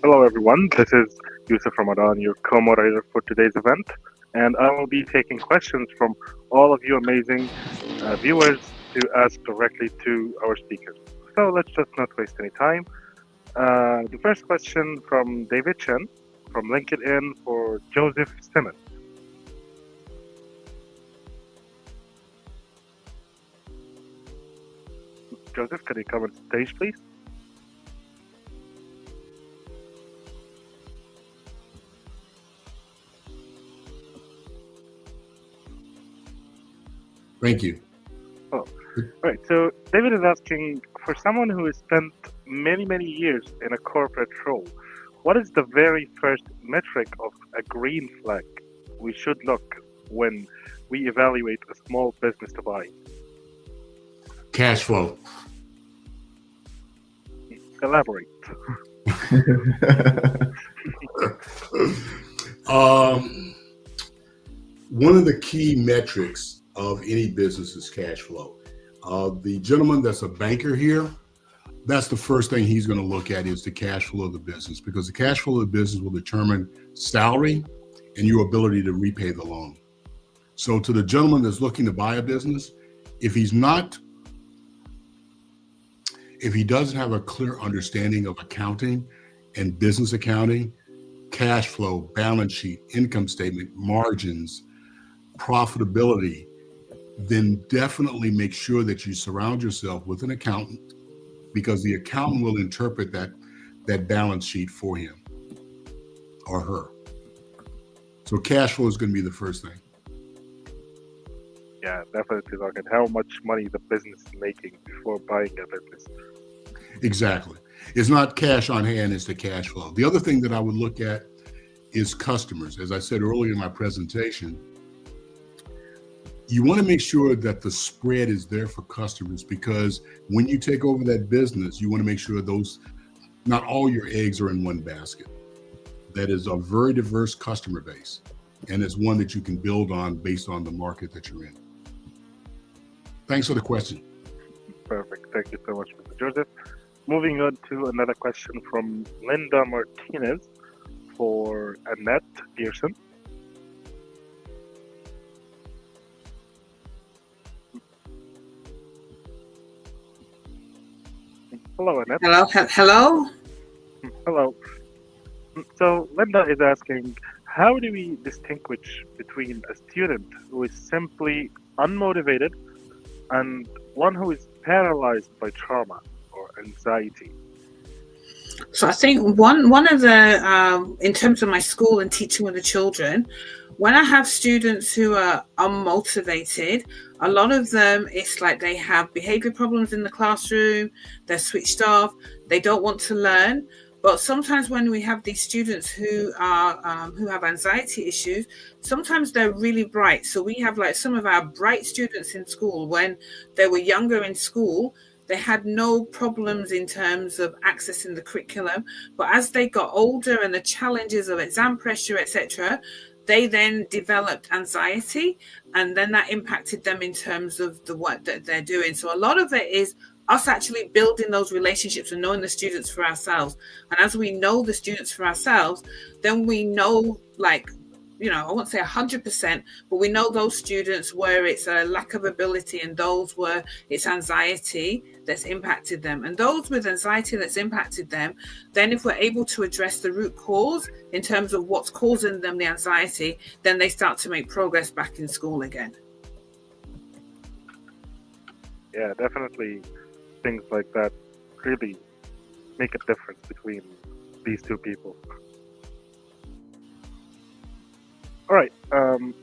Hello, everyone. This is Yousef Ramadan, your co-moderator for today's event, and I will be taking questions from all of you amazing viewers to ask directly to our speakers. So let's just not waste any time. The first question from David Chen from LinkedIn for Joseph Simmons. Joseph, can you come on stage, please? Thank you. Oh, right. So David is asking, for someone who has spent many years in a corporate role, what is the very first metric of a green flag we should look when we evaluate a small business to buy? Cash flow. Elaborate. One of the key metrics of any business is cash flow. The gentleman that's a banker here, that's the first thing he's going to look at is the cash flow of the business, because the cash flow of the business will determine salary and your ability to repay the loan. So to the gentleman that's looking to buy a business, if he doesn't have a clear understanding of accounting and business accounting, cash flow, balance sheet, income statement, margins, profitability, then definitely make sure that you surround yourself with an accountant, because the accountant will interpret that balance sheet for him or her. So cash flow is going to be the first thing. Yeah, definitely look at how much money the business is making before buying a business. Exactly. It's not cash on hand, it's the cash flow. The other thing that I would look at is customers. As I said earlier in my presentation, you want to make sure that the spread is there for customers, because when you take over that business, you want to make sure not all your eggs are in one basket. That is a very diverse customer base, and it's one that you can build on based on the market that you're in. Thanks for the question. Perfect. Thank you so much, Mr. Joseph. Moving on to another question from Linda Martinez for Annette Pearson. Hello, Annette. Hello. Hello. So Linda is asking, how do we distinguish between a student who is simply unmotivated and one who is paralyzed by trauma or anxiety? So I think one of the, in terms of my school and teaching with the children, when I have students who are unmotivated, a lot of them, it's like they have behavior problems in the classroom, they're switched off, they don't want to learn. But sometimes when we have these students who have anxiety issues, sometimes they're really bright. So we have like some of our bright students in school, when they were younger in school, they had no problems in terms of accessing the curriculum. But as they got older and the challenges of exam pressure, etc., they then developed anxiety, and then that impacted them in terms of the work that they're doing. So a lot of it is us actually building those relationships and knowing the students for ourselves. And as we know the students for ourselves, then we know, like, I won't say 100%, but we know those students where it's a lack of ability and those where it's anxiety that's impacted them. And those with anxiety that's impacted them, then if we're able to address the root cause in terms of what's causing them the anxiety, then they start to make progress back in school again. Yeah, definitely things like that really make a difference between these two people. All right,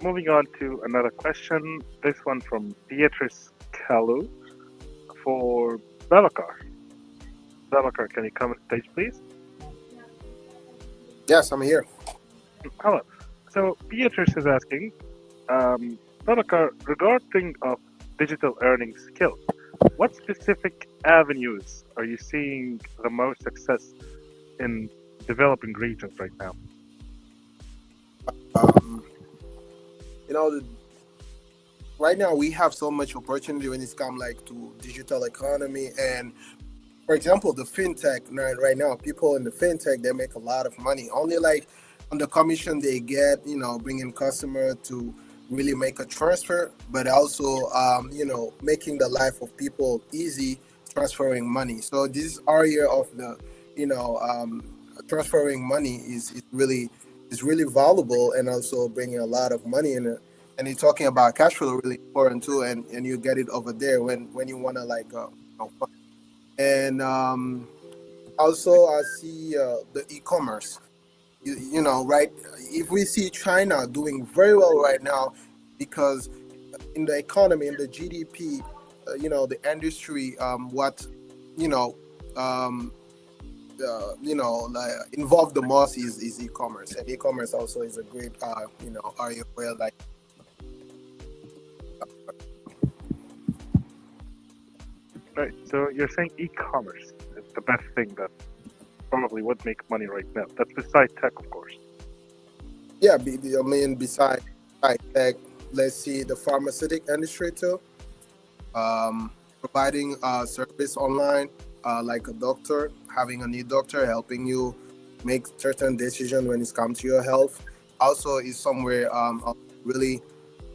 moving on to another question. This one from Beatric Callu for Babakar. Babakar, can you come on stage, please? Yes, I'm here. Hello. So Beatrice is asking, Babakar, regarding of digital earning skills, what specific avenues are you seeing the most success in developing regions right now? Right now we have so much opportunity when it's come like to digital economy, and for example, the FinTech right now, people in the FinTech, they make a lot of money. Only like on the commission they get, bringing customer to really make a transfer, but also, making the life of people easy, transferring money. So this area of the, transferring money is really valuable, and also bringing a lot of money in it. And you're talking about cash flow, really important too, and you get it over there when you want to like, and also I see the e-commerce. Right? If we see China doing very well right now, because in the economy, in the GDP, the industry, what you know, like involved the most is e-commerce, and e-commerce also is a great, area where like. Right. So you're saying e-commerce is the best thing that probably would make money right now. That's beside tech, of course. Yeah, besides tech, let's see the pharmaceutical industry too. Providing service online, like a doctor, having a new doctor helping you make certain decisions when it comes to your health. Also, is somewhere really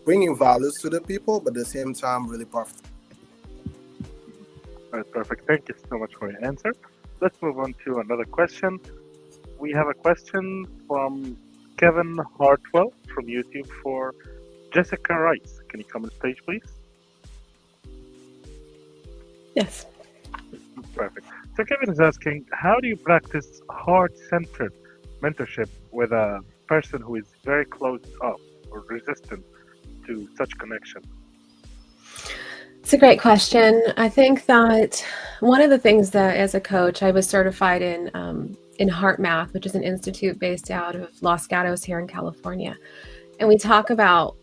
bringing values to the people, but at the same time, really profitable. All right, perfect. Thank you so much for your answer. Let's move on to another question. We have a question from Kevin Hartwell from YouTube for Jessica Rice. Can you come on stage, please? Yes. Perfect. So Kevin is asking, how do you practice heart-centered mentorship with a person who is very closed off or resistant to such connection? It's a great question. I think that one of the things that, as a coach, I was certified in Heart Math, which is an institute based out of Los Gatos here in California. And we talk about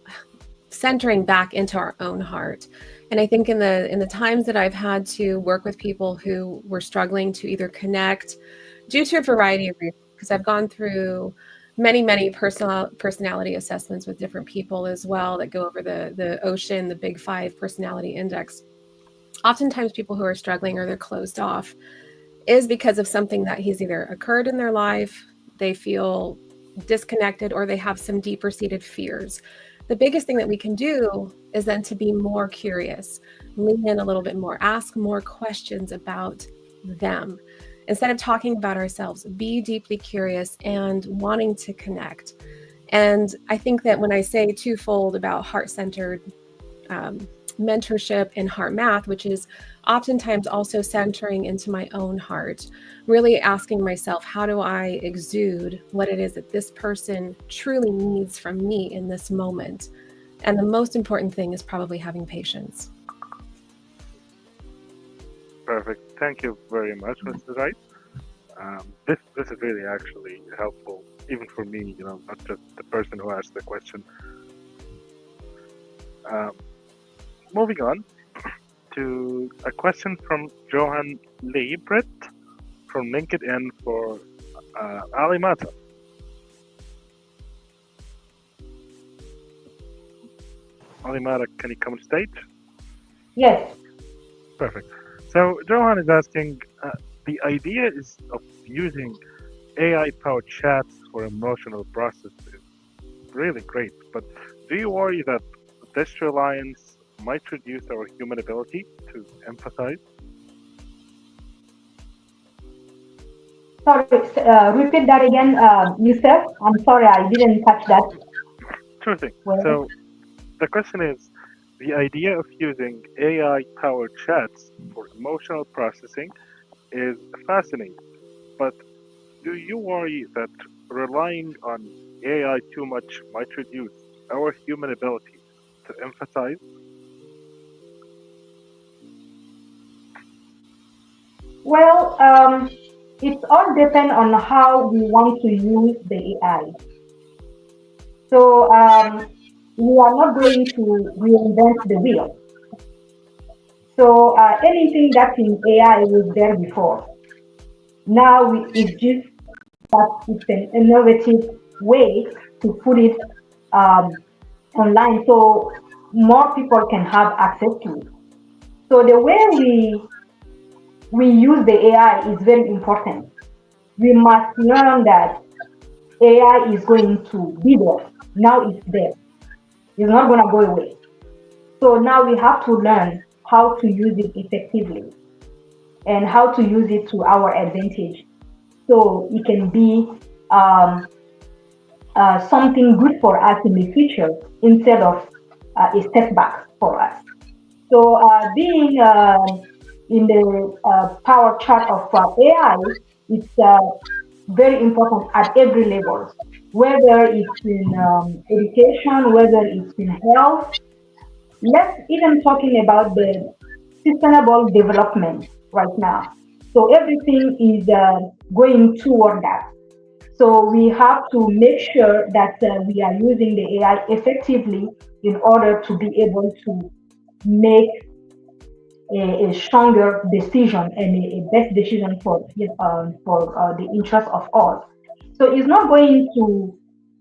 centering back into our own heart. And I think in the times that I've had to work with people who were struggling to either connect due to a variety of reasons, because I've gone through many personality assessments with different people as well that go over the OCEAN, the Big Five personality index. Oftentimes people who are struggling or they're closed off is because of something that has either occurred in their life, they feel disconnected, or they have some deeper seated fears. The biggest thing that we can do is then to be more curious, lean in a little bit more, ask more questions about them. Instead of talking about ourselves, be deeply curious and wanting to connect. And I think that when I say twofold about heart-centered mentorship and heart math, which is oftentimes also centering into my own heart, really asking myself, how do I exude what it is that this person truly needs from me in this moment? And the most important thing is probably having patience. Perfect. Thank you very much, Mr. Wright. This is really actually helpful, even for me, not just the person who asked the question. Moving on to a question from Johan Lebrit from LinkedIn for Alimata. Alimata, can you come on stage? Yes. Perfect. So Johan is asking, the idea is of using AI-powered chats for emotional process is really great, but do you worry that this reliance might reduce our human ability to empathize? Sorry, repeat that again, Yousef. I'm sorry, I didn't catch that. Sure thing. So the question is, the idea of using AI-powered chats for emotional processing is fascinating, but do you worry that relying on AI too much might reduce our human ability to empathize? Well, it all depends on how we want to use the AI. So we are not going to reinvent the wheel. So anything that's in AI was there before. Now it's just that it's an innovative way to put it online so more people can have access to it. So the way we we use the AI is very important. We must learn that AI is going to be there. Now it's there. It's not going to go away. So now we have to learn how to use it effectively and how to use it to our advantage. So it can be something good for us in the future instead of a setback for us. So being in the power chart of AI, it's very important at every level, whether it's in education, whether it's in health. Let's even talking about the sustainable development right now. So everything is going toward that. So we have to make sure that we are using the AI effectively in order to be able to make a stronger decision and a best decision for the interest of all. So it's not going to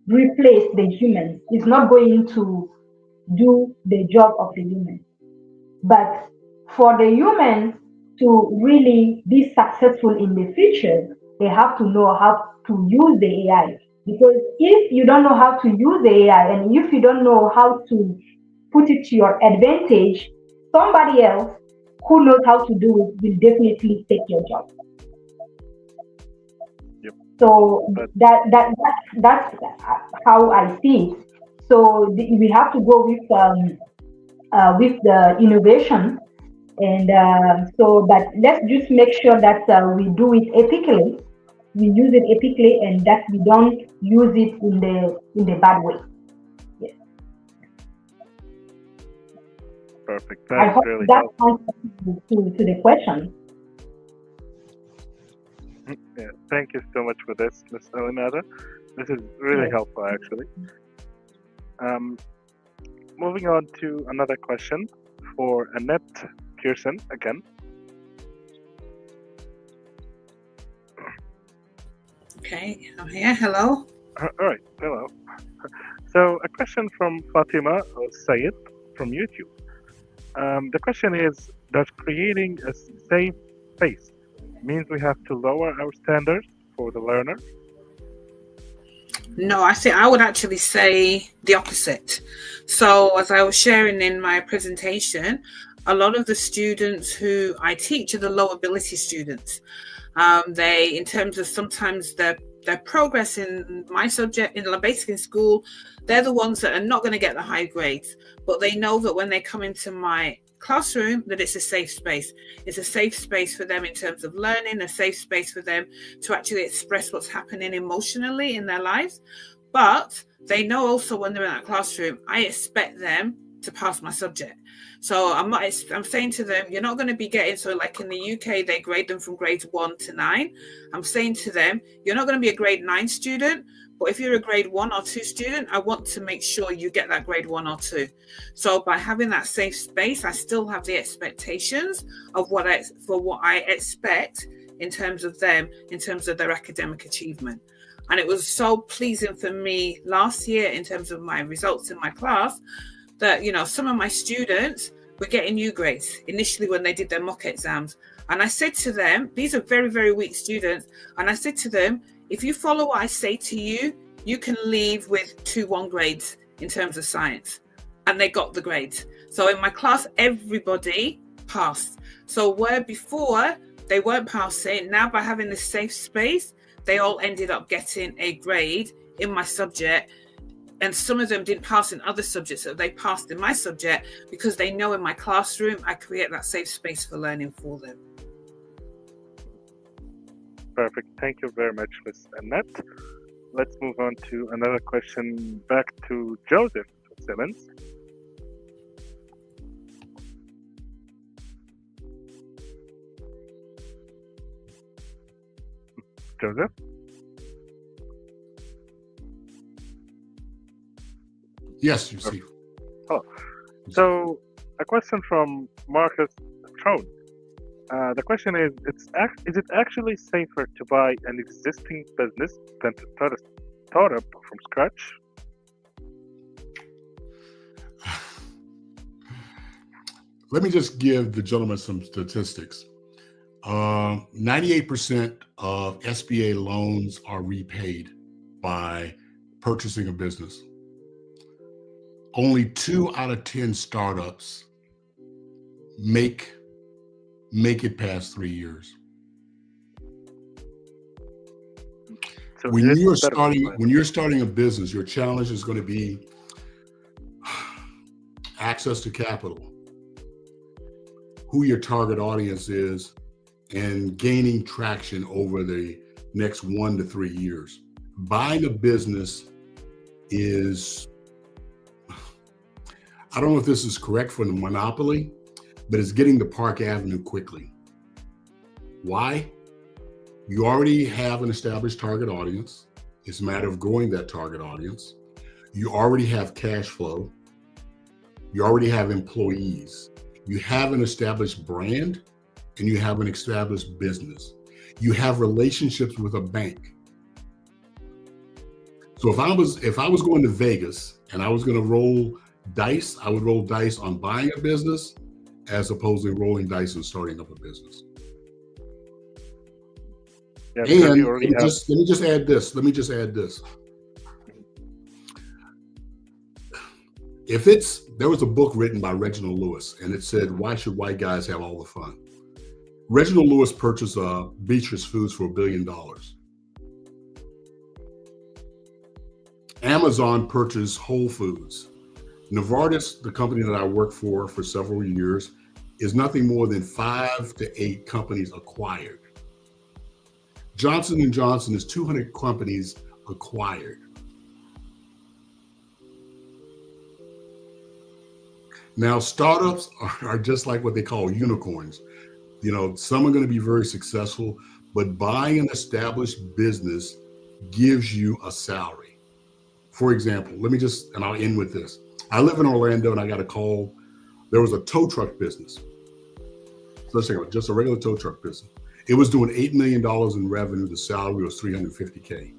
replace the human. It's not going to do the job of the human. But for the human to really be successful in the future, they have to know how to use the AI. Because if you don't know how to use the AI and if you don't know how to put it to your advantage, somebody else who knows how to do it will definitely take your job. Yep. So that's how I see it. So we have to go with the innovation, and but let's just make sure that we do it ethically, we use it ethically, and that we don't use it in the bad way. Yes. Perfect. I That's hope really that helpful. answers to the question. Yeah, thank you so much for this, Ms. Alimata. This is really Yes. helpful, actually. Moving on to another question for Annette Pearson again. Okay, I'm here. Hello. All right, hello. So a question from Fatima Say from YouTube. The question is, does creating a safe space means we have to lower our standards for the learner? No, I would actually say the opposite. So as I was sharing in my presentation, a lot of the students who I teach are the low ability students. They, in terms of sometimes their progress in my subject, basically in school, they're the ones that are not going to get the high grades, but they know that when they come into my classroom, that it's a safe space. It's a safe space for them in terms of learning, a safe space for them to actually express what's happening emotionally in their lives. But they know also when they're in that classroom, I expect them to pass my subject. So I'm saying to them, you're not going to be getting, so like in the UK, they grade them from grades 1 to 9. I'm saying to them, you're not going to be a grade 9 student, but if you're a grade 1 or 2 student, I want to make sure you get that grade 1 or 2. So by having that safe space, I still have the expectations of what I expect in terms of them, in terms of their academic achievement. And it was so pleasing for me last year in terms of my results in my class that, some of my students were getting new grades initially when they did their mock exams. And I said to them, these are very, very weak students. And I said to them, if you follow what I say to you, you can leave with 2-1 grades in terms of science. And they got the grades. So in my class, everybody passed. So where before they weren't passing, now by having this safe space, they all ended up getting a grade in my subject. And some of them didn't pass in other subjects, so they passed in my subject because they know in my classroom I create that safe space for learning for them. Perfect. Thank you very much, Ms. Annette. Let's move on to another question back to Joseph Simmons. Joseph? Yes, you see. Oh, so a question from Marcus Trone. The question is, is it actually safer to buy an existing business than to start up from scratch? Let me just give the gentleman some statistics. 98% of SBA loans are repaid by purchasing a business. Only 2 out of 10 startups make it past 3 years. So When it's you're better. starting a business, your challenge is going to be access to capital, who your target audience is, and gaining traction over the next 1 to 3 years. Buying a business is, I don't know if this is correct for the monopoly, but it's getting to Park Avenue quickly. Why? You already have an established target audience. It's a matter of growing that target audience. You already have cash flow. You already have employees. You have an established brand, and you have an established business. You have relationships with a bank. So if I was going to Vegas and I was going to roll dice, I would roll dice on buying a business as opposed to rolling dice and starting up a business. Yeah, And because you already have. let me just add this. There was a book written by Reginald Lewis, and it said, "Why should white guys have all the fun?" Reginald Lewis purchased Beatric Foods for $1 billion. Amazon purchased Whole Foods. Novartis, the company that I worked for several years, is nothing more than 5 to 8 companies acquired. Johnson & Johnson is 200 companies acquired. Now, startups are just like what they call unicorns. You know, some are going to be very successful, but buying an established business gives you a salary. For example, and I'll end with this. I live in Orlando and I got a call. There was a tow truck business. So let's think about just a regular tow truck business. It was doing $8 million in revenue. The salary was $350K.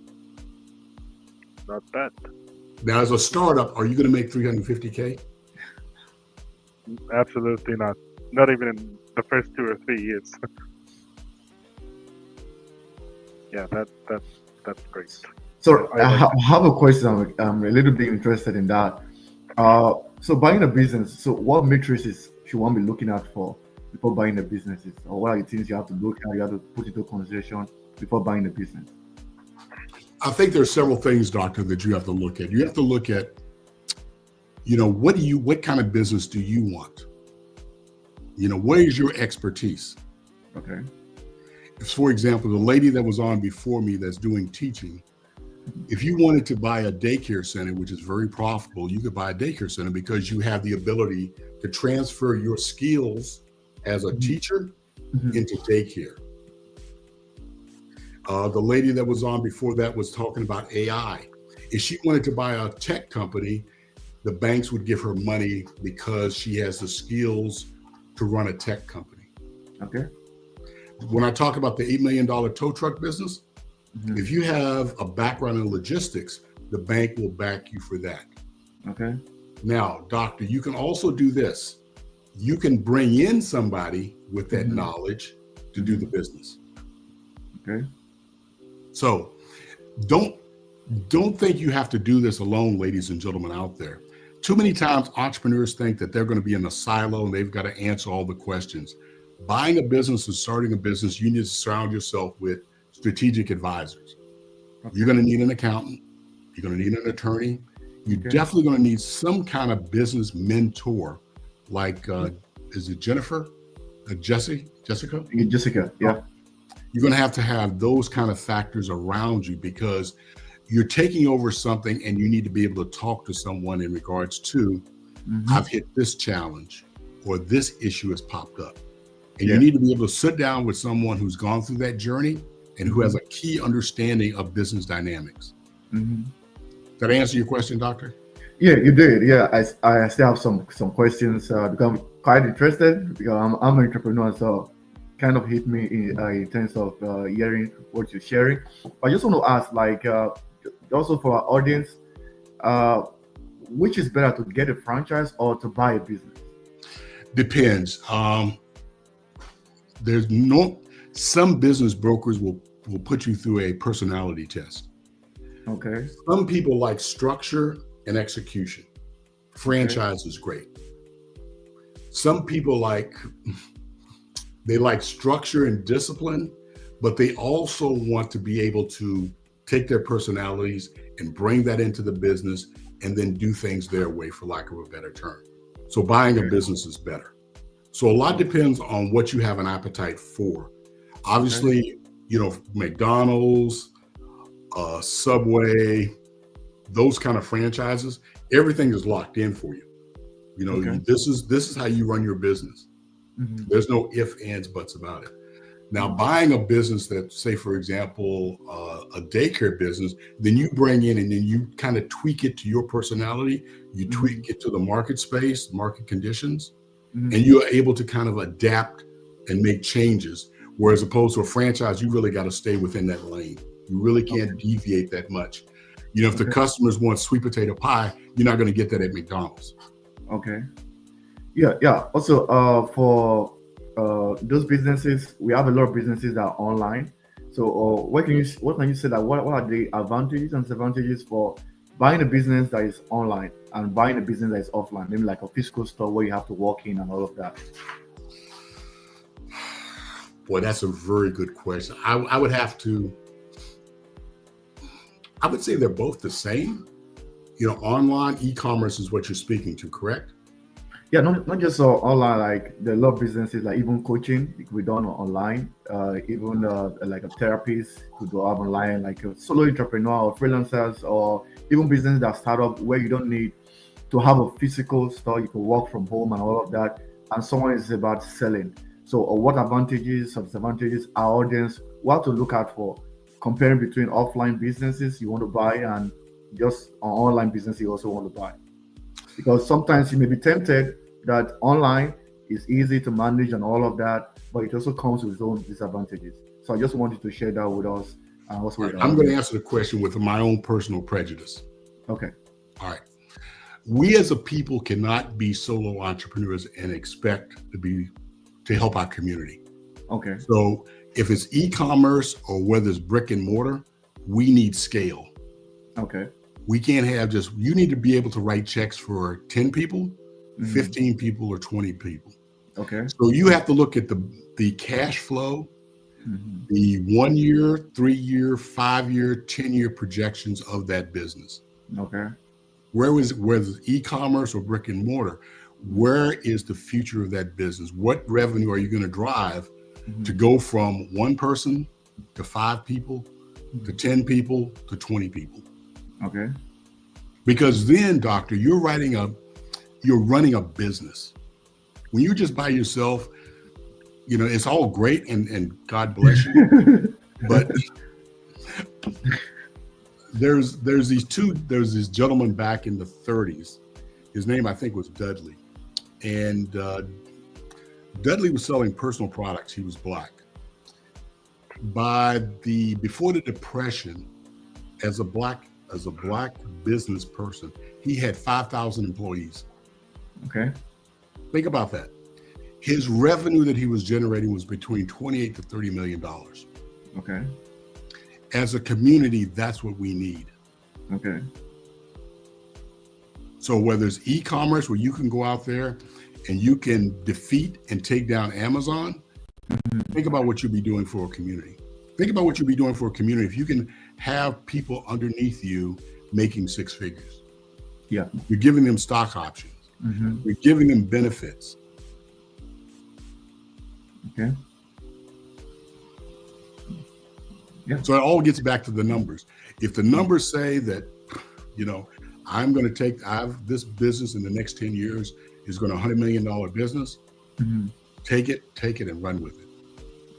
Not bad. Now, as a startup, are you going to make $350K? Absolutely not. Not even in the first 2 or 3 years. Yeah, that's great. So I have a question. I'm a little bit interested in that. So buying a business, so what matrices should one be looking at for before buying the businesses? Or what are the things you have to look at, you have to put into consideration before buying the business? I think there's several things, Doctor, that you have to look at. You have to look at, what kind of business do you want? What is your expertise? Okay. For example, the lady that was on before me that's doing teaching, if you wanted to buy a daycare center, which is very profitable, you could buy a daycare center because you have the ability to transfer your skills as a teacher into daycare. The lady that was on before that was talking about AI. If she wanted to buy a tech company, the banks would give her money because she has the skills to run a tech company. Okay. When I talk about the $8 million tow truck business, if you have a background in logistics, the bank will back you for that. Okay. Now, doctor, you can also do this. You can bring in somebody with that knowledge to do the business. Okay. So don't think you have to do this alone, ladies and gentlemen out there. Too many times entrepreneurs think that they're going to be in a silo and they've got to answer all the questions. Buying a business and starting a business, you need to surround yourself with strategic advisors. Okay. You're going to need an accountant. You're going to need an attorney. You're definitely going to need some kind of business mentor, like, is it Jennifer? Jessica? Jessica, yeah. You're going to have those kind of factors around you because you're taking over something and you need to be able to talk to someone in regards to, I've hit this challenge or this issue has popped up. And you need to be able to sit down with someone who's gone through that journey and who has a key understanding of business dynamics. Did I answer your question, Doctor? Yeah, you did. Yeah, I still have some questions because I'm quite interested because I'm an entrepreneur, so kind of hit me in terms of hearing what you're sharing. I just want to ask, like, also for our audience, which is better, to get a franchise or to buy a business? Depends. There's no Some business brokers will put you through a personality test. Okay. Some people like structure and execution. Franchise is great. Some people like structure and discipline, but they also want to be able to take their personalities and bring that into the business and then do things their way, for lack of a better term. So buying a business is better. So a lot depends on what you have an appetite for. Obviously, McDonald's, Subway, those kind of franchises, everything is locked in for you. This is how you run your business. Mm-hmm. There's no ifs, ands, buts about it. Now, buying a business that, say, for example, a daycare business, then you bring in and then you kind of tweak it to your personality. You tweak it to the market space, market conditions, and you are able to kind of adapt and make changes. Whereas opposed to a franchise, you really got to stay within that lane. You really can't deviate that much. If the customers want sweet potato pie, you're not going to get that at McDonald's. Okay. Yeah. Also, for those businesses, we have a lot of businesses that are online. So, what can you say that what are the advantages and disadvantages for buying a business that is online and buying a business that is offline, maybe like a physical store where you have to walk in and all of that? Boy, that's a very good question. I would say they're both the same. Online e-commerce is what you're speaking to, correct? Yeah, not just online, like the lot of businesses, like even coaching, it could be done online. Even like a therapist could do online, like a solo entrepreneur or freelancers, or even business that start up where you don't need to have a physical store. You can work from home and all of that. And someone is about selling. So what advantages or disadvantages our audience what to look out for comparing between offline businesses you want to buy and just an online business you also want to buy? Because sometimes you may be tempted that online is easy to manage and all of that, but it also comes with its own disadvantages. So I just wanted to share that with us. And also with I'm going to answer the question with my own personal prejudice. Okay. All right. We as a people cannot be solo entrepreneurs and expect to help our community. Okay. So if it's e-commerce or whether it's brick and mortar, we need scale. Okay. We can't have you need to be able to write checks for 10 people, 15 people, or 20 people. Okay. So you have to look at the cash flow, the 1 year, 3 year, 5 year, 10-year projections of that business. Okay. Whether it's e-commerce or brick and mortar, where is the future of that business? What revenue are you going to drive to go from one person to 5 people to 10 people to 20 people? Okay. Because then, doctor, you're running a business. When you're just by yourself, it's all great and God bless you. But there's this gentleman back in the 30s. His name, I think, was Dudley. And Dudley was selling personal products. He was Black. Before the Depression, as a black business person, he had 5,000 employees. Okay. Think about that. His revenue that he was generating was between $28 to $30 million. Okay. As a community, that's what we need. Okay. So whether it's e-commerce where you can go out there and you can defeat and take down Amazon, think about what you'll be doing for a community. Think about what you'll be doing for a community if you can have people underneath you making 6 figures. Yeah. You're giving them stock options. You're giving them benefits. Okay. Yeah. So it all gets back to the numbers. If the numbers say that, I'm going to this business in the next 10 years is going to $100 million business, take it and run with it.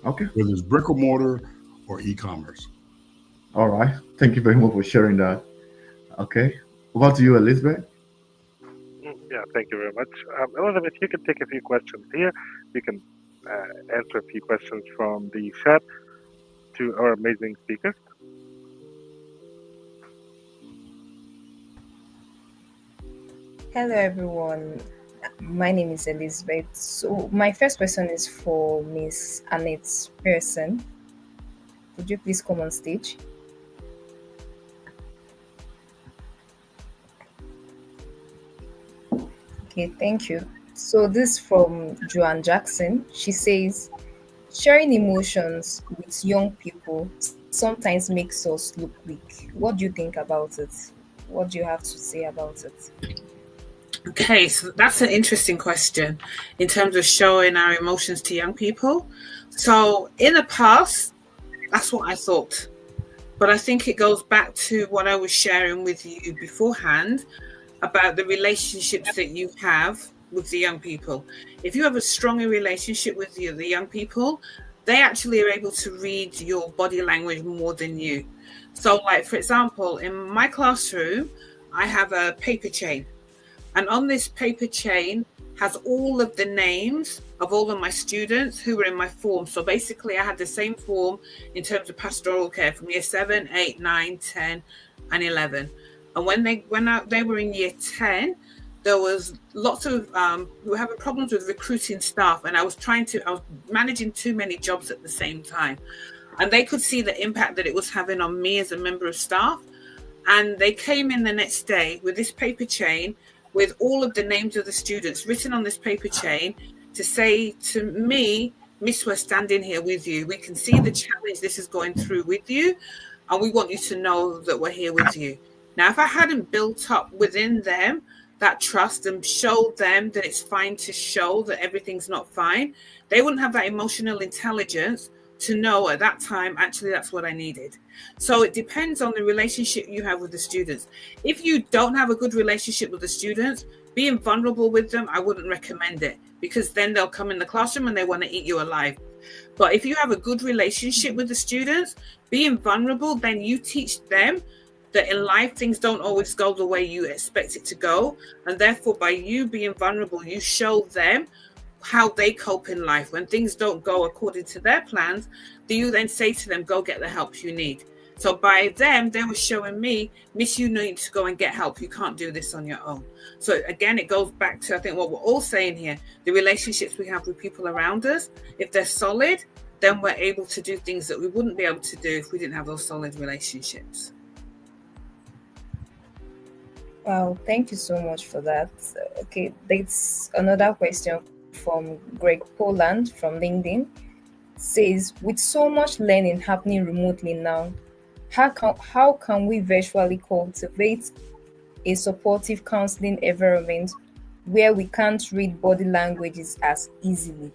Okay. Whether it's brick or mortar or e-commerce. All right. Thank you very much for sharing that. Okay. Over to you, Elizabeth. Yeah, thank you very much. Elizabeth, you can take a few questions here. You can answer a few questions from the chat to our amazing speakers. Hello, everyone. My name is Elizabeth. So my first question is for Miss Annette Pearson. Could you please come on stage? Okay, thank you. So this from Joan Jackson. She says, sharing emotions with young people sometimes makes us look weak. What do you think about it? What do you have to say about it? Okay, so that's an interesting question in terms of showing our emotions to young people. So in the past, that's what I thought. But I think it goes back to what I was sharing with you beforehand about the relationships that you have with the young people. If you have a stronger relationship with the young people, they actually are able to read your body language more than you. So, like, for example, in my classroom, I have a paper chain. And on this paper chain has all of the names of all of my students who were in my form. So basically, I had the same form in terms of pastoral care from year 7, 8, 9, 10, and 11. And when they were in year 10, there was lots of we were having problems with recruiting staff, and I was managing too many jobs at the same time. And they could see the impact that it was having on me as a member of staff. And they came in the next day with this paper chain with all of the names of the students written on this paper chain to say to me, Miss, we're standing here with you. We can see the challenge this is going through with you, and we want you to know that we're here with you. Now, if I hadn't built up within them that trust and showed them that it's fine to show that everything's not fine, they wouldn't have that emotional intelligence to know at that time, actually, that's what I needed. So it depends on the relationship you have with the students. If you don't have a good relationship with the students, being vulnerable with them, I wouldn't recommend it, because then they'll come in the classroom and they want to eat you alive. But if you have a good relationship with the students, being vulnerable, then you teach them that in life, things don't always go the way you expect it to go. And therefore, by you being vulnerable, you show them how they cope in life. When things don't go according to their plans, do you then say to them, go get the help you need? So by them, they were showing me, Miss, you need to go and get help. You can't do this on your own. So again, it goes back to, I think, what we're all saying here, the relationships we have with people around us. If they're solid, then we're able to do things that we wouldn't be able to do if we didn't have those solid relationships. Wow, thank you so much for that. Okay, that's another question from Greg Poland from LinkedIn. Says, with so much learning happening remotely now, how can we virtually cultivate a supportive counseling environment where we can't read body languages as easily?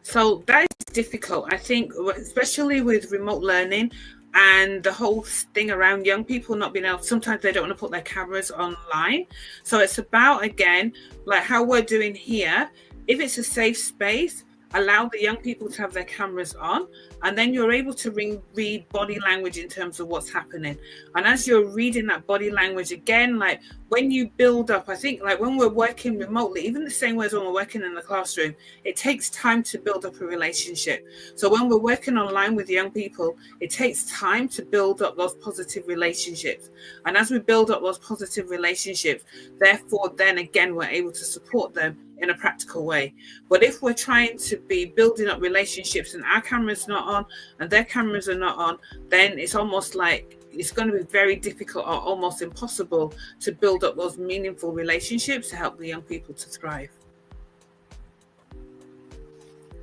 So that is difficult, I think, especially with remote learning and the whole thing around young people not being able, sometimes they don't want to put their cameras online. So it's about, again, like how we're doing here. If it's a safe space, allow the young people to have their cameras on, and then you're able to read body language in terms of what's happening. And as you're reading that body language, again, like when you build up, I think like when we're working remotely, even the same way as when we're working in the classroom, it takes time to build up a relationship. So when we're working online with young people, it takes time to build up those positive relationships. And as we build up those positive relationships, therefore, then again, we're able to support them in a practical way. But if we're trying to be building up relationships and our camera's not on and their cameras are not on, then it's almost like it's going to be very difficult or almost impossible to build up those meaningful relationships to help the young people to thrive.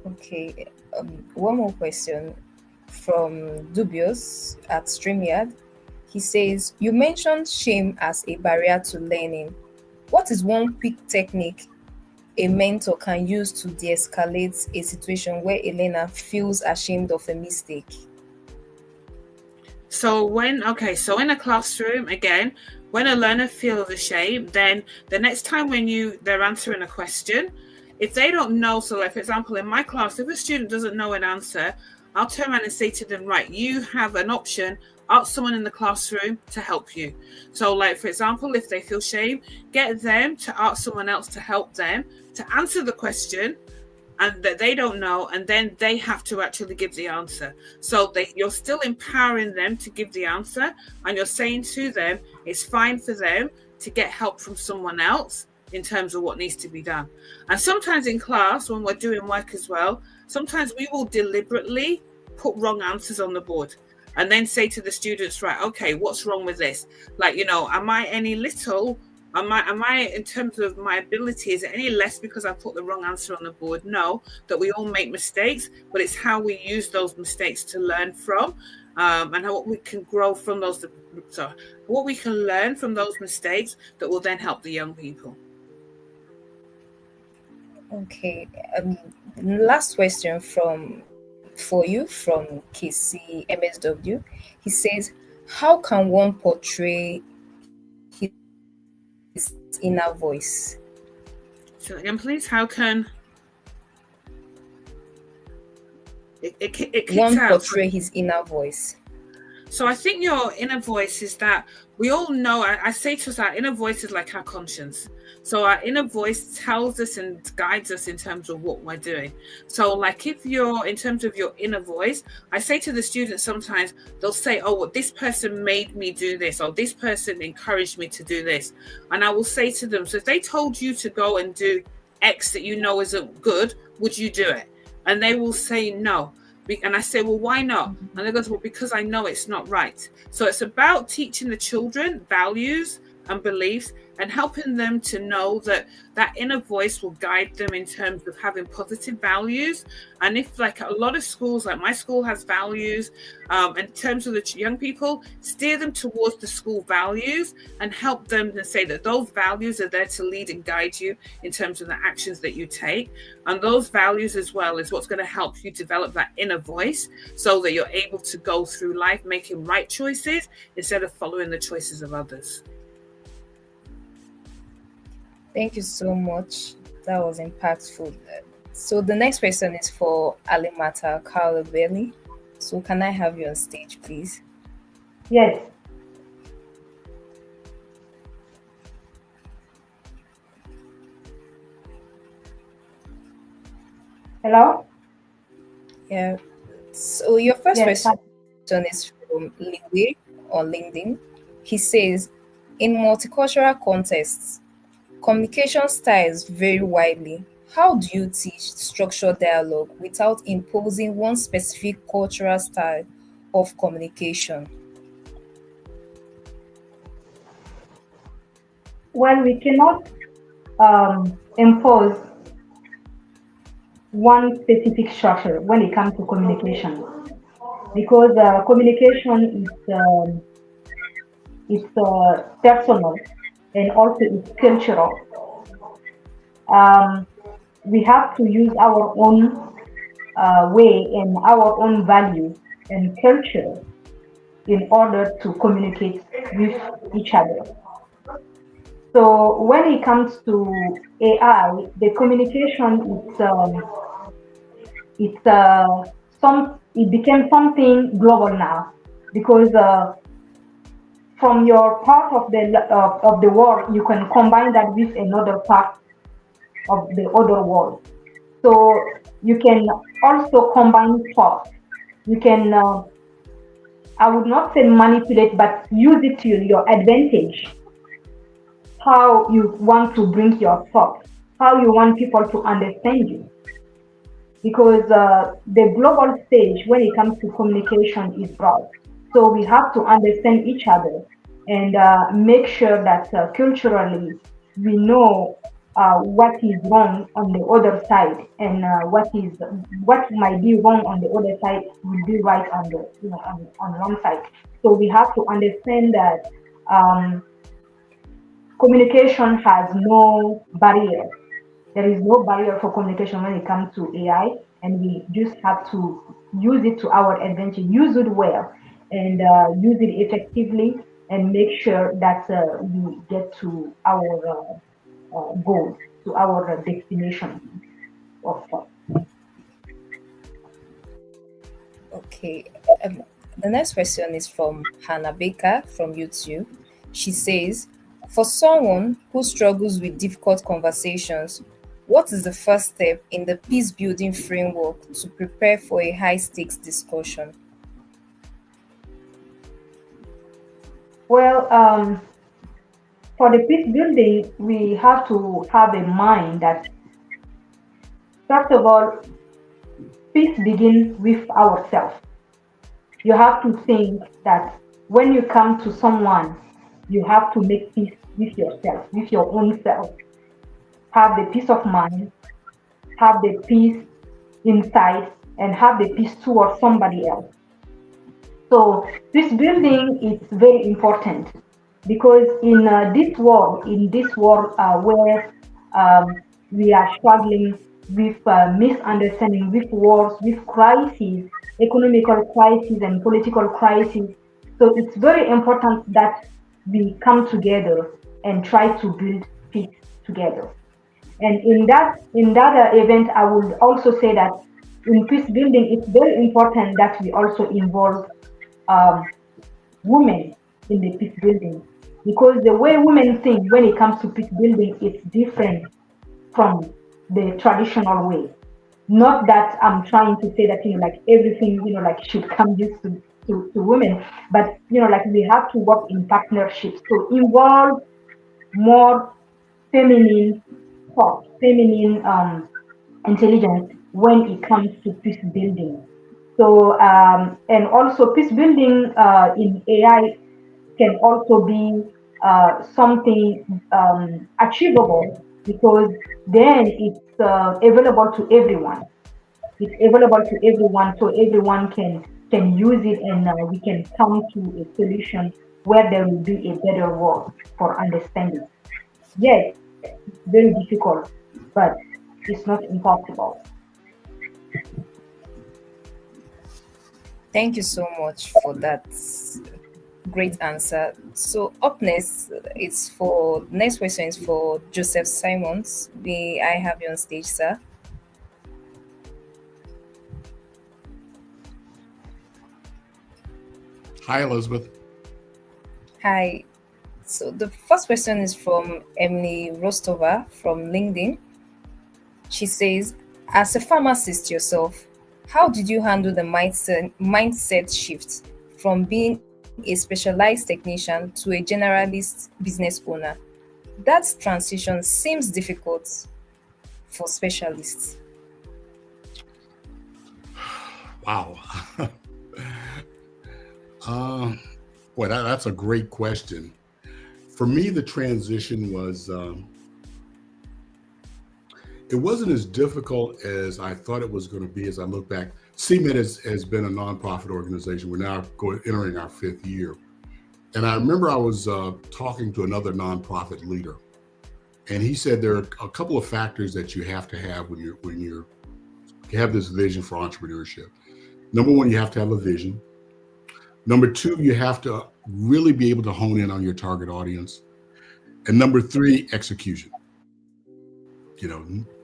Okay, one more question from Dubius at StreamYard. He says, you mentioned shame as a barrier to learning. What is one quick technique a mentor can use to de-escalate a situation where a learner feels ashamed of a mistake? So in a classroom, again, when a learner feels ashamed, then the next time when they're answering a question, if they don't know, so like for example, in my class, if a student doesn't know an answer, I'll turn around and say to them, right, you have an option, ask someone in the classroom to help you. So like, for example, if they feel shame, get them to ask someone else to help them to answer the question and that they don't know, and then they have to actually give the answer. So you're still empowering them to give the answer, and you're saying to them, it's fine for them to get help from someone else in terms of what needs to be done. And sometimes in class, when we're doing work as well, sometimes we will deliberately put wrong answers on the board and then say to the students, right, okay, what's wrong with this? Like, am I any little, am I in terms of my ability, is it any less because I put the wrong answer on the board? No, that we all make mistakes, but it's how we use those mistakes to learn from, and what we can grow from those, what we can learn from those mistakes that will then help the young people. Okay. Last question for you from KC MSW. He says, how can one portray his inner voice? So again, please, how can it one out. portray his inner voice? So I think your inner voice is that we all know, I say to us, our inner voice is like our conscience. So our inner voice tells us and guides us in terms of what we're doing. So like if you're, in terms of your inner voice, I say to the students sometimes, they'll say, oh, well, this person made me do this, or this person encouraged me to do this. And I will say to them, so if they told you to go and do X that you know isn't good, would you do it? And they will say no. And I say, well, why not? And they go, well, because I know it's not right. So it's about teaching the children values and beliefs and helping them to know that that inner voice will guide them in terms of having positive values. And if like a lot of schools, like my school has values, in terms of the young people, steer them towards the school values and help them to say that those values are there to lead and guide you in terms of the actions that you take. And those values as well is what's going to help you develop that inner voice so that you're able to go through life making right choices instead of following the choices of others. Thank you so much. That was impactful. So the next question is for Alimata Coulibaly. So can I have you on stage, please? Yes. Hello? Yeah. So your first Yes, question is from Liwe on LinkedIn. He says, in multicultural contexts, communication styles vary widely. How do you teach structured dialogue without imposing one specific cultural style of communication? well, we cannot impose one specific structure when it comes to communication, because communication is personal and also it's cultural. We have to use our own way and our own values and culture in order to communicate with each other. So when it comes to AI, the communication it became something global now, because from your part of the world, you can combine that with another part of the other world. So you can also combine thoughts. You can, I would not say manipulate, but use it to your advantage. How you want to bring your thoughts, how you want people to understand you. Because the global stage, when it comes to communication, is broad. So we have to understand each other and make sure that culturally we know what is wrong on the other side, and what might be wrong on the other side will be right on the on one side. So we have to understand that communication has no barrier. There is no barrier for communication when it comes to AI, and we just have to use it to our advantage, use it well, and use it effectively, and make sure that we get to our goals, to our destination of thought. Okay. The next question is from Hannah Baker from YouTube. She says, for someone who struggles with difficult conversations, what is the first step in the peace building framework to prepare for a high stakes discussion? Well, for the peace building, we have to have in mind that, first of all, peace begins with ourselves. You have to think that when you come to someone, you have to make peace with yourself, with your own self. Have the peace of mind, have the peace inside, and have the peace towards somebody else. So peace building is very important because in this world, where we are struggling with misunderstanding, with wars, with crises, economical crises and political crises. So it's very important that we come together and try to build peace together. And in that event, I would also say that in peace building, it's very important that we also involve women in the peace building, because the way women think when it comes to peace building is different from the traditional way. Not that I'm trying to say that like everything like should come just to women, but like we have to work in partnerships to involve more feminine thought, feminine intelligence when it comes to peace building. So and also peace building in AI can also be something achievable, because then it's available to everyone. It's available to everyone, so everyone can use it, and we can come to a solution where there will be a better world for understanding. Yes, it's very difficult, but it's not impossible. Thank you so much for that great answer. So up next, next question is for Joseph Simmons. May I have you on stage, sir? Hi, Elizabeth. Hi. So the first question is from Emily Rostova from LinkedIn. She says, as a pharmacist yourself, how did you handle the mindset shift from being a specialized technician to a generalist business owner? That transition seems difficult for specialists. Wow. Boy, that's a great question. For me, the transition was, it wasn't as difficult as I thought it was going to be as I look back. CMED has been a nonprofit organization. We're now entering our 5th year. And I remember I was talking to another nonprofit leader, and he said there are a couple of factors that you have to have when you have this vision for entrepreneurship. Number one, you have to have a vision. Number two, you have to really be able to hone in on your target audience. And number three, execution.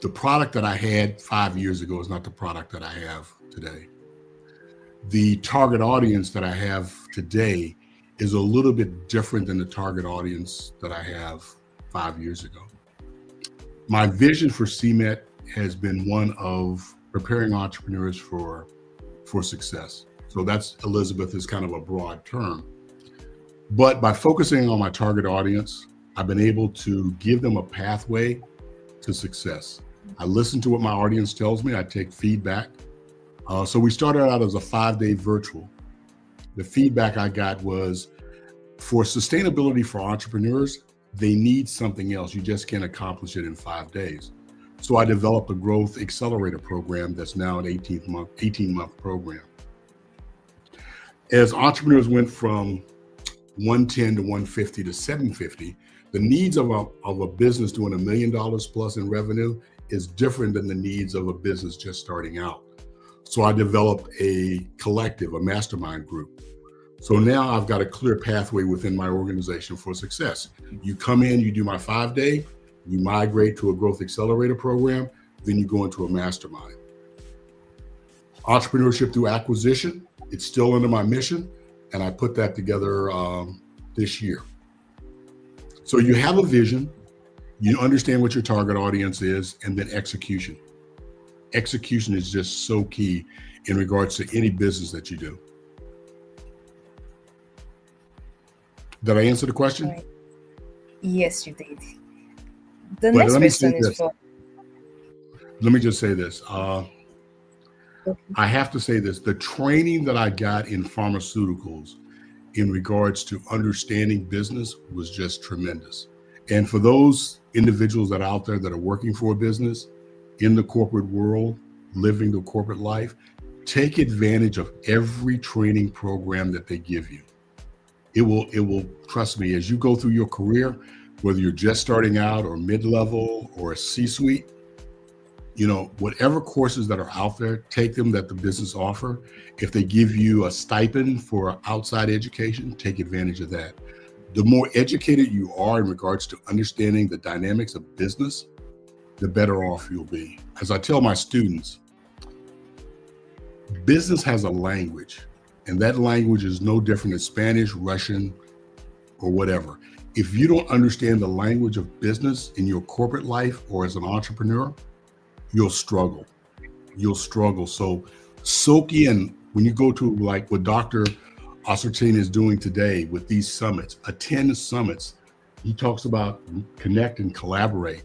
The product that I had 5 years ago is not the product that I have today. The target audience that I have today is a little bit different than the target audience that I have 5 years ago. My vision for CMET has been one of preparing entrepreneurs for success. So that's, Elizabeth, is kind of a broad term. But by focusing on my target audience, I've been able to give them a pathway to success. I listen to what my audience tells me. I take feedback. So we started out as a 5-day virtual. The feedback I got was, for sustainability for entrepreneurs, they need something else. You just can't accomplish it in 5 days. So I developed a growth accelerator program that's now an 18-month program. As entrepreneurs went from 110 to 150 to 750, the needs of a business doing $1 million plus in revenue is different than the needs of a business just starting out. So I developed a collective, a mastermind group. So now I've got a clear pathway within my organization for success. You come in, you do my 5-day, you migrate to a growth accelerator program, then you go into a mastermind. Entrepreneurship through acquisition, it's still under my mission, and I put that together this year. So you have a vision, you understand what your target audience is, and then execution. Execution is just so key in regards to any business that you do. Did I answer the question? Yes, you did. The But next let me say question is this. from. Let me just say this. Okay. I have to say this. The training that I got in pharmaceuticals in regards to understanding business was just tremendous. And for those individuals that are out there that are working for a business in the corporate world, living the corporate life, take advantage of every training program that they give you. It will, trust me, as you go through your career, whether you're just starting out or mid-level or a C-suite, whatever courses that are out there, take them that the business offer. If they give you a stipend for outside education, take advantage of that. The more educated you are in regards to understanding the dynamics of business, the better off you'll be. As I tell my students, business has a language, and that language is no different than Spanish, Russian, or whatever. If you don't understand the language of business in your corporate life or as an entrepreneur, you'll struggle. So soak in when you go to like what Dr. Osaretin is doing today with these summits, attend summits. He talks about connect and collaborate.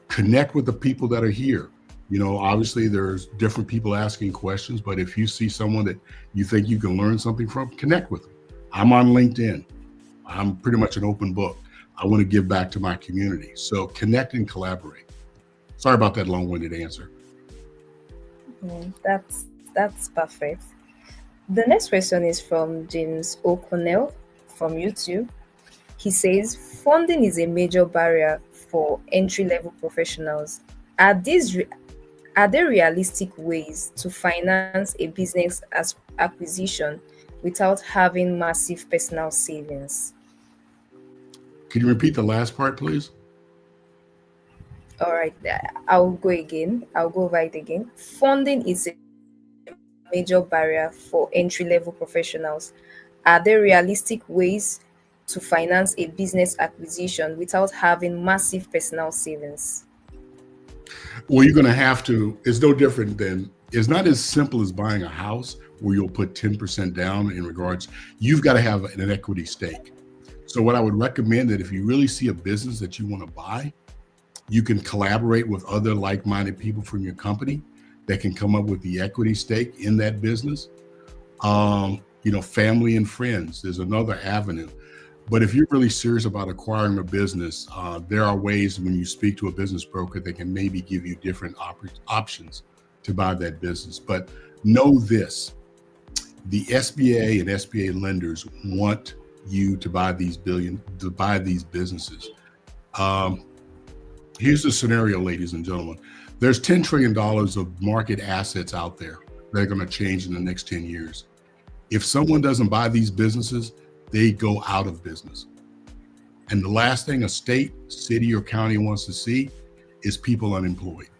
Connect with the people that are here. Obviously there's different people asking questions, but if you see someone that you think you can learn something from, connect with them. I'm on LinkedIn. I'm pretty much an open book. I want to give back to my community. So connect and collaborate. Sorry about that long-winded answer. That's perfect. The next question is from James O'Connell from YouTube. He says, funding is a major barrier for entry-level professionals. Are there realistic ways to finance a business acquisition without having massive personal savings? Can you repeat the last part, please? All right, I'll go over it again. Funding is a major barrier for entry-level professionals. Are there realistic ways to finance a business acquisition without having massive personal savings? Well, you're going to have to. It's no different than, it's not as simple as buying a house where you'll put 10% down in regards. You've got to have an equity stake. So what I would recommend that if you really see a business that you want to buy, you can collaborate with other like-minded people from your company that can come up with the equity stake in that business. Family and friends, there's another avenue. But if you're really serious about acquiring a business, there are ways when you speak to a business broker, they can maybe give you different options to buy that business. But know this, the SBA and SBA lenders want you to buy these businesses. Here's the scenario, ladies and gentlemen. There's $10 trillion of market assets out there that are going to change in the next 10 years. If someone doesn't buy these businesses, they go out of business. And the last thing a state, city, or county wants to see is people unemployed.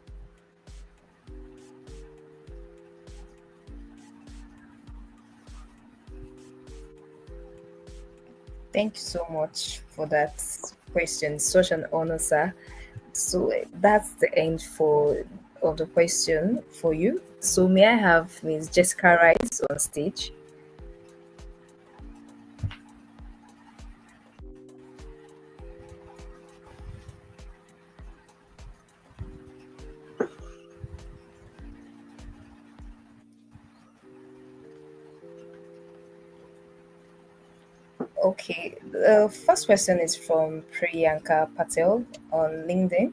Thank you so much for that question. Such an honor, sir. So that's the end of the question for you. So may I have Ms. Jessica Rice on stage? Okay, the first question is from Priyanka Patel on LinkedIn.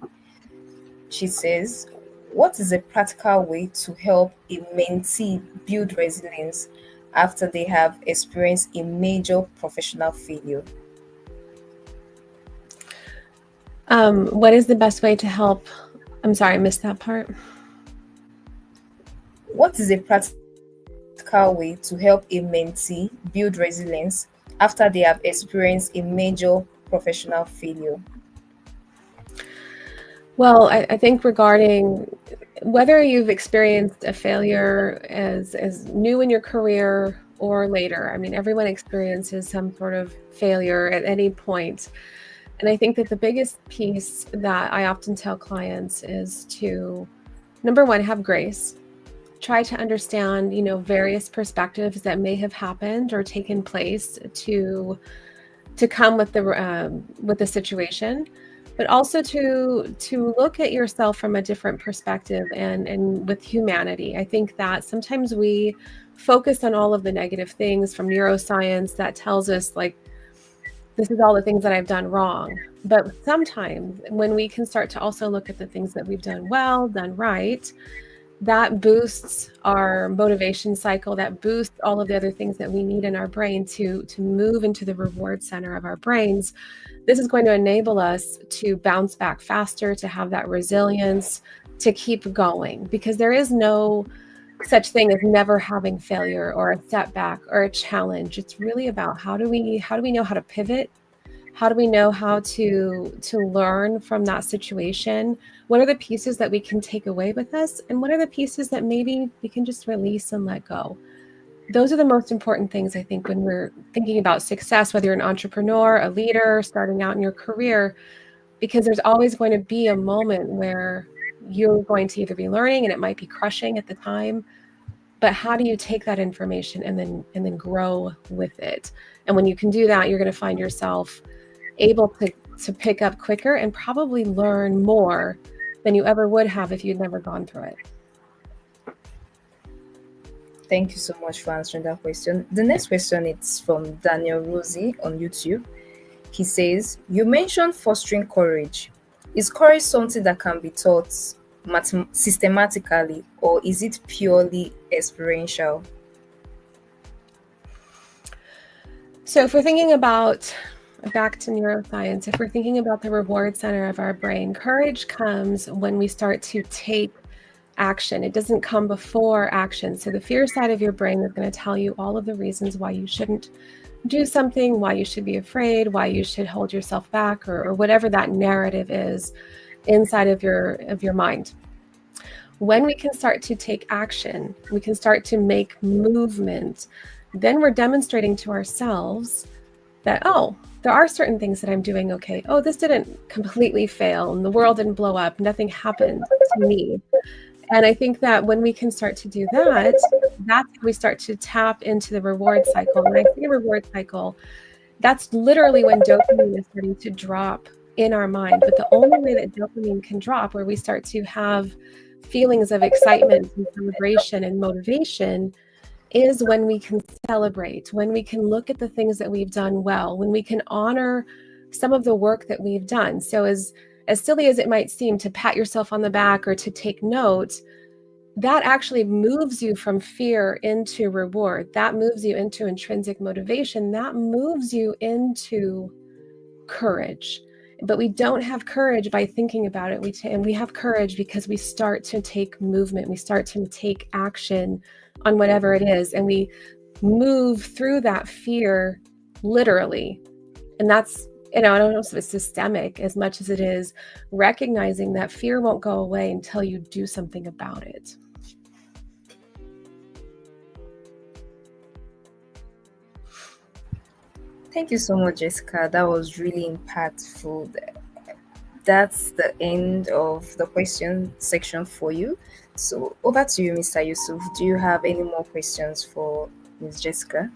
She says, what is a practical way to help a mentee build resilience after they have experienced a major professional failure? What is the best way to help? I'm sorry, I missed that part. What is a practical way to help a mentee build resilience after they have experienced a major professional failure? Well, I think regarding whether you've experienced a failure as new in your career or later, I mean, everyone experiences some sort of failure at any point. And I think that the biggest piece that I often tell clients is to, number one, have grace. Try to understand, various perspectives that may have happened or taken place to come with the situation, but also to look at yourself from a different perspective and with humanity. I think that sometimes we focus on all of the negative things from neuroscience that tells us like, this is all the things that I've done wrong. But sometimes when we can start to also look at the things that we've done well, done right, that boosts our motivation cycle, that boosts all of the other things that we need in our brain to move into the reward center of our brains. This is going to enable us to bounce back faster, to have that resilience, to keep going, because there is no such thing as never having failure or a setback or a challenge. It's really about how do we know how to pivot? How do we know how to learn from that situation? What are the pieces that we can take away with us? And what are the pieces that maybe we can just release and let go? Those are the most important things, I think, when we're thinking about success, whether you're an entrepreneur, a leader, starting out in your career, because there's always going to be a moment where you're going to either be learning and it might be crushing at the time, but how do you take that information and then grow with it? And when you can do that, you're going to find yourself able to pick up quicker and probably learn more than you ever would have if you'd never gone through it. Thank you so much for answering that question. The next question is from Daniel Rosie on YouTube. He says, you mentioned fostering courage. Is courage something that can be taught systematically, or is it purely experiential? So if we're thinking about, back to neuroscience, if we're thinking about the reward center of our brain, courage comes when we start to take action. It doesn't come before action. So the fear side of your brain is going to tell you all of the reasons why you shouldn't do something, why you should be afraid, why you should hold yourself back, or whatever that narrative is inside of your mind. When we can start to take action, we can start to make movement, then we're demonstrating to ourselves that, oh, there are certain things that I'm doing okay. Oh, this didn't completely fail and the world didn't blow up. Nothing happened to me. And I think that when we can start to do that, that's when we start to tap into the reward cycle. When I say reward cycle, that's literally when dopamine is starting to drop in our mind. But the only way that dopamine can drop, where we start to have feelings of excitement and celebration and motivation, is when we can celebrate, when we can look at the things that we've done well, when we can honor some of the work that we've done. So as silly as it might seem to pat yourself on the back or to take note, that actually moves you from fear into reward. That moves you into intrinsic motivation. That moves you into courage. But we don't have courage by thinking about it. We have courage because we start to take movement. We start to take action on whatever it is. And we move through that fear literally. And that's, I don't know if it's systemic as much as it is recognizing that fear won't go away until you do something about it. Thank you so much, Jessica. That was really impactful. That's the end of the question section for you. So over to you, Mr. Yousef. Do you have any more questions for Ms. Jessica?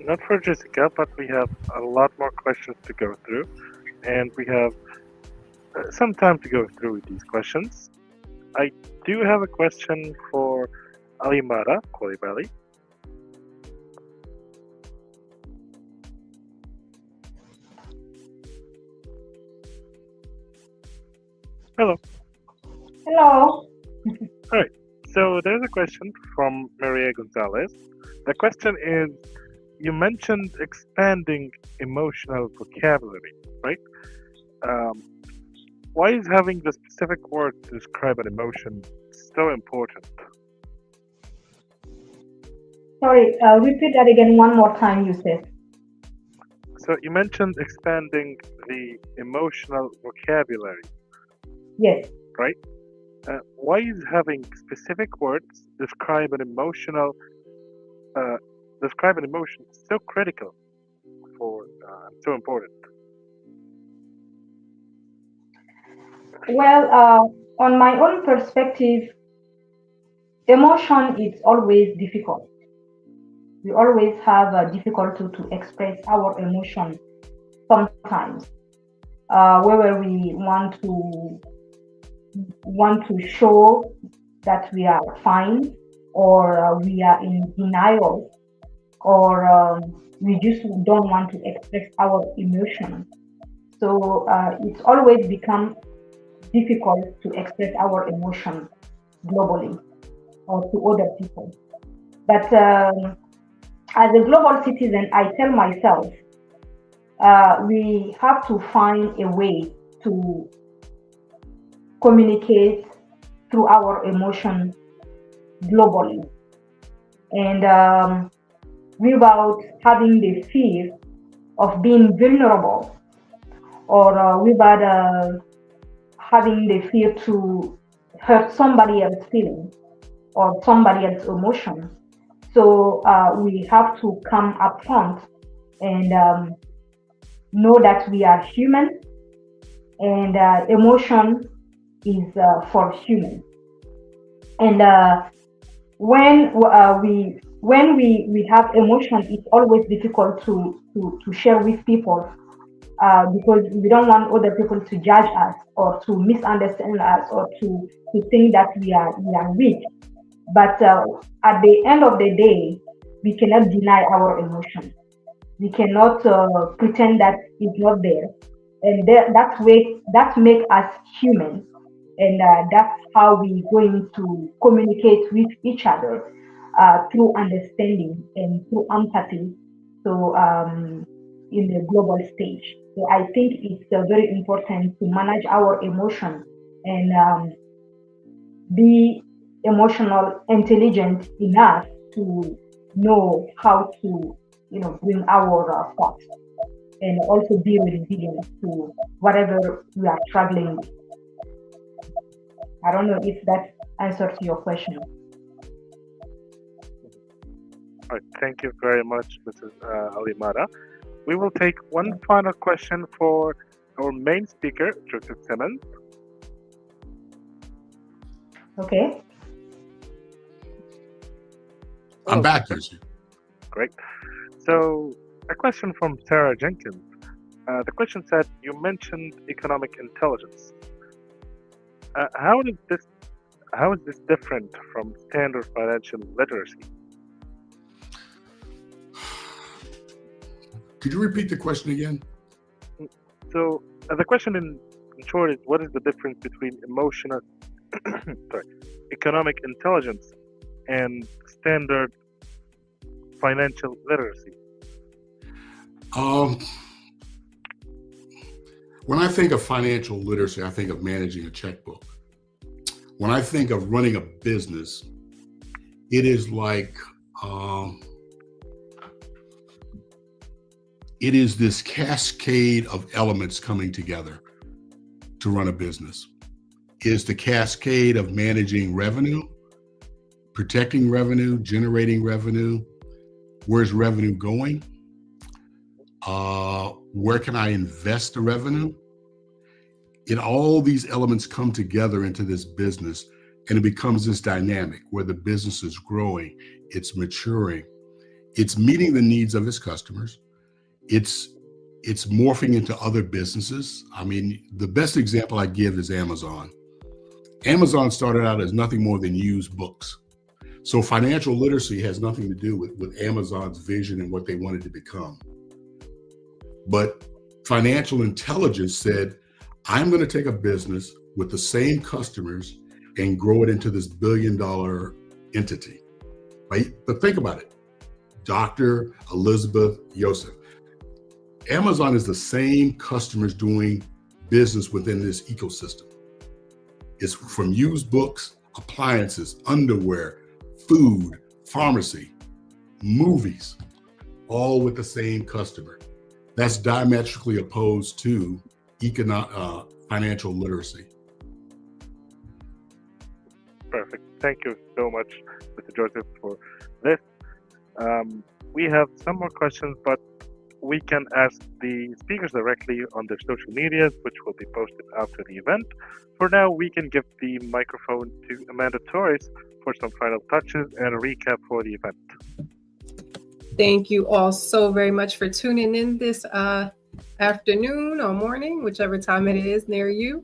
Not for Jessica, but we have a lot more questions to go through, and we have some time to go through these questions. I do have a question for Alimata Coulibaly. Hello. Hello. All right. So there's a question from Maria Gonzalez. The question is, you mentioned expanding emotional vocabulary, right? Why is having the specific word to describe an emotion so important? Sorry, repeat that again one more time, Yousef. So you mentioned expanding the emotional vocabulary. Yes. Right? Why is having specific words describe an emotion so critical for so important? Well, on my own perspective, emotion is always difficult we always have a difficulty to express our emotion sometimes, where we want to show that we are fine, or we are in denial, or we just don't want to express our emotion. So it's always become difficult to express our emotion globally or to other people. But as a global citizen, I tell myself we have to find a way to communicate through our emotion globally, and without having the fear of being vulnerable, or without having the fear to hurt somebody else's feeling or somebody else's emotion. So we have to come up front and know that we are human, and emotion is for humans. And when we have emotion, it's always difficult to share with people, because we don't want other people to judge us or to misunderstand us or to think that we are weak. But at the end of the day, we cannot deny our emotions. We cannot pretend that it's not there, and that makes us human, and that's how we're going to communicate with each other through understanding and through empathy. So in the global stage, so I think it's very important to manage our emotion and be emotional intelligent enough to know how to bring our thoughts, and also be resilient to whatever we are struggling with. I don't know if that answers your question. All right, thank you very much, Mrs. Alimata. We will take one final question for our main speaker, Joseph Simmons. Okay. I'm back, Yusuf. Great. So, a question from Sarah Jenkins. The question said, you mentioned economic intelligence. How is this different from standard financial literacy? Could you repeat the question again? So, the question in short is, what is the difference between economic intelligence and standard financial literacy? When I think of financial literacy, I think of managing a checkbook. When I think of running a business, it is like it is this cascade of elements coming together to run a business. It is the cascade of managing revenue, protecting revenue, generating revenue. Where's revenue going? Where can I invest the revenue? And all these elements come together into this business, and it becomes this dynamic where the business is growing, it's maturing, it's meeting the needs of its customers, it's morphing into other businesses. I mean, the best example I give is Amazon. Amazon started out as nothing more than used books. So financial literacy has nothing to do with Amazon's vision and what they wanted to become. But financial intelligence said, I'm going to take a business with the same customers and grow it into this billion-dollar entity, right? But think about it. Dr. Elizabeth Yousef. Amazon is the same customers doing business within this ecosystem. It's from used books, appliances, underwear, food, pharmacy, movies, all with the same customer. That's diametrically opposed to financial literacy. Perfect. Thank you so much, Mr. Joseph, for this. We have some more questions, but we can ask the speakers directly on their social medias, which will be posted after the event. For now, we can give the microphone to Amanda Torres for some final touches and a recap for the event. Thank you all so very much for tuning in this afternoon or morning, whichever time it is near you.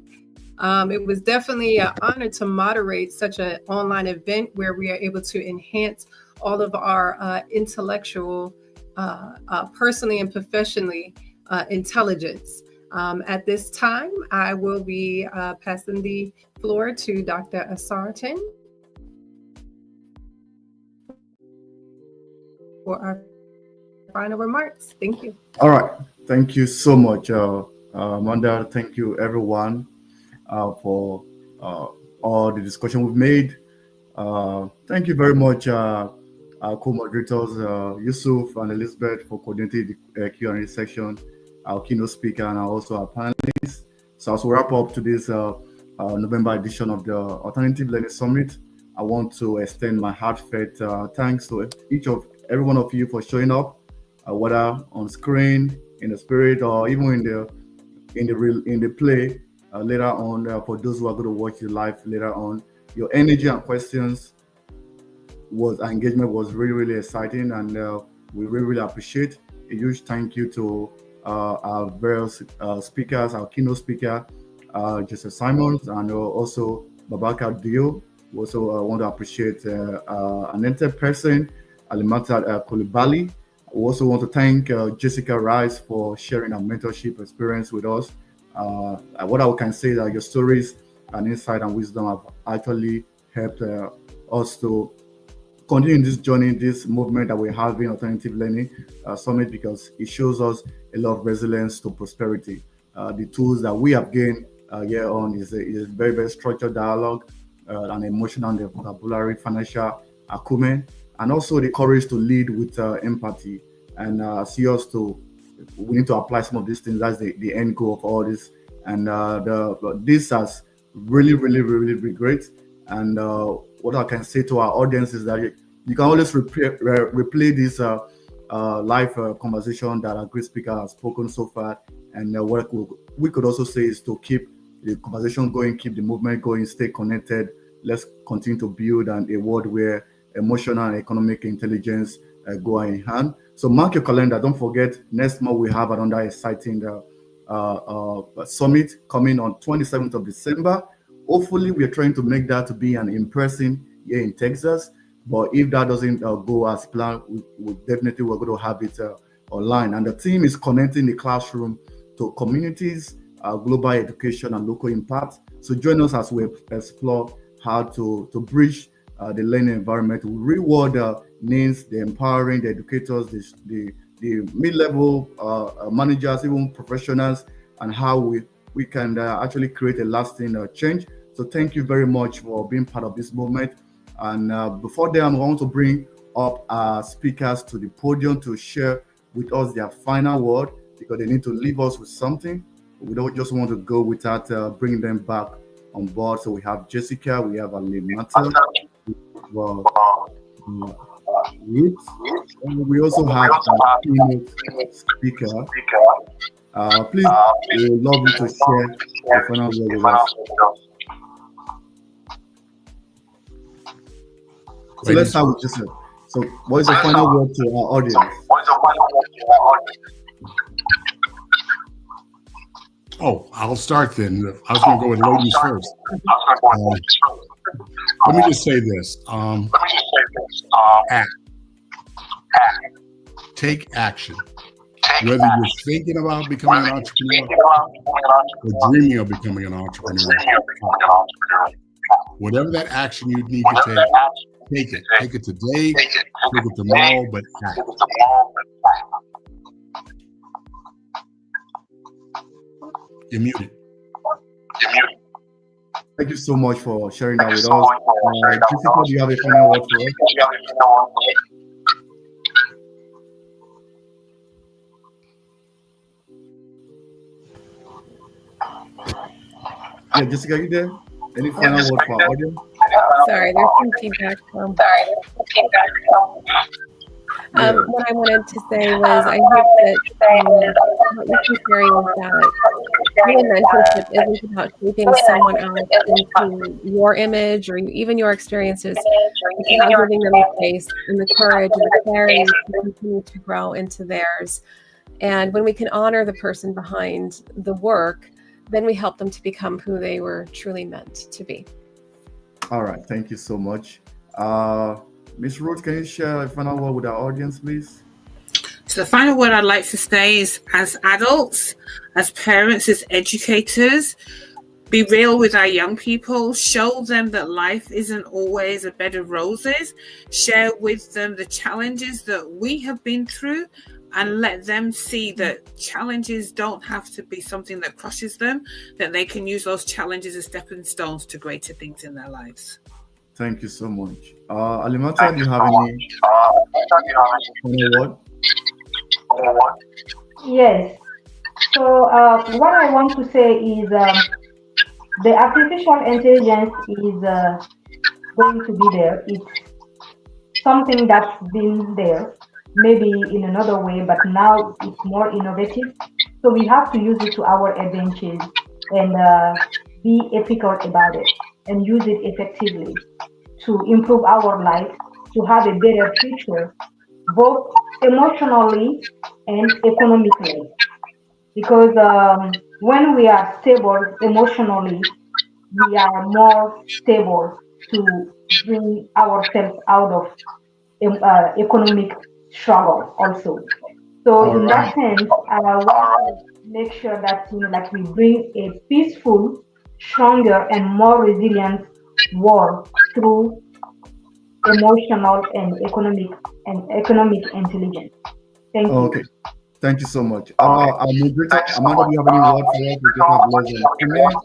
It was definitely an honor to moderate such an online event where we are able to enhance all of our intellectual, personally and professionally intelligence. At this time, I will be passing the floor to Dr. Osaretin for our final remarks. Thank you. All right. Thank you so much, Amanda. Thank you, everyone, for all the discussion we've made. Thank you very much, our co-moderators, Yousef and Elizabeth, for coordinating the Q&A section, our keynote speaker, and also our panelists. So as we wrap up today's November edition of the Alternative Learning Summit, I want to extend my heartfelt thanks to every one of you for showing up, whether on screen, in the spirit, or even in the play later on. For those who are going to watch the live later on, your energy and questions engagement was really, really exciting, and we really appreciate. A huge thank you to our various speakers, our keynote speaker, Joseph Simmons, and also Babaka Dio. We also want to appreciate Annette Pearson, Alimata Coulibaly. We also want to thank Jessica Rice for sharing her mentorship experience with us. What I can say is that your stories and insight and wisdom have actually helped us to continue this journey, this movement that we're having, Alternative Learning Summit, because it shows us a lot of resilience to prosperity. The tools that we have gained here on is a very, very structured dialogue, and emotional and vocabulary, financial acumen, and also the courage to lead with empathy. And see us we need to apply some of these things. That's the end goal of all this. And this has really been great. And what I can say to our audience is that you can always replay this live conversation that our great speaker has spoken so far. And what we could also say is to keep the conversation going, keep the movement going, stay connected. Let's continue to build a world where emotional and economic intelligence go hand in hand. So mark your calendar. Don't forget, next month we have another exciting summit coming on 27th of December. Hopefully, we are trying to make that to be an in-person here in Texas. But if that doesn't go as planned, we're going to have it online. And the team is connecting the classroom to communities, global education, and local impact. So join us as we explore how to bridge the learning environment. We reward the names, the empowering, the educators, the mid-level managers, even professionals, and how we can actually create a lasting change. So thank you very much for being part of this movement. And before then, I want to bring up our speakers to the podium to share with us their final word, because they need to leave us with something. We don't just want to go without bringing them back on board. So we have Jessica, we have Alimata, and we also have a keynote speaker. Please, we would love you to share the final word with us. So let's start with Joseph. So what is the final word to our audience? Oh, I'll start then. I was going to go with ladies first. Let me just say this. Act. Take action. Whether you're thinking about becoming an entrepreneur or dreaming of becoming an entrepreneur, whatever that action you need to take it. Take it today, take it tomorrow, but act. You're muted. Thank you so much for sharing that with us. Jessica, do you have a final word for us? Yeah, Jessica, are you there? Any final word for our audience? Sorry, there's some feedback. What I wanted to say was I hope that what you're sharing is that doing mentorship isn't about shaping someone else into your image or even your experiences. It's about giving them the space and the courage and the clarity to continue to grow into theirs. And when we can honor the person behind the work, then we help them to become who they were truly meant to be. All right, thank you so much. Ms. Ruth, can you share a final word with our audience, please? So the final word I'd like to say is, as adults, as parents, as educators, be real with our young people, show them that life isn't always a bed of roses, share with them the challenges that we have been through, and let them see that challenges don't have to be something that crushes them, that they can use those challenges as stepping stones to greater things in their lives. Thank you so much. Alimata, do you have any final word? Yes. So what I want to say is the artificial intelligence is going to be there. It's something that's been there, maybe in another way, but now it's more innovative. So we have to use it to our advantage and be ethical about it and use it effectively to improve our life, to have a better future, both emotionally and economically. Because when we are stable emotionally, we are more stable to bring ourselves out of economic struggle also. So in that sense, I want to make sure that like we bring a peaceful, stronger, and more resilient world through emotional and economic intelligence. Thank you. Okay. Thank you so much. Our moderator, Amanda, do you have any word for us? We just have less than 2 minutes.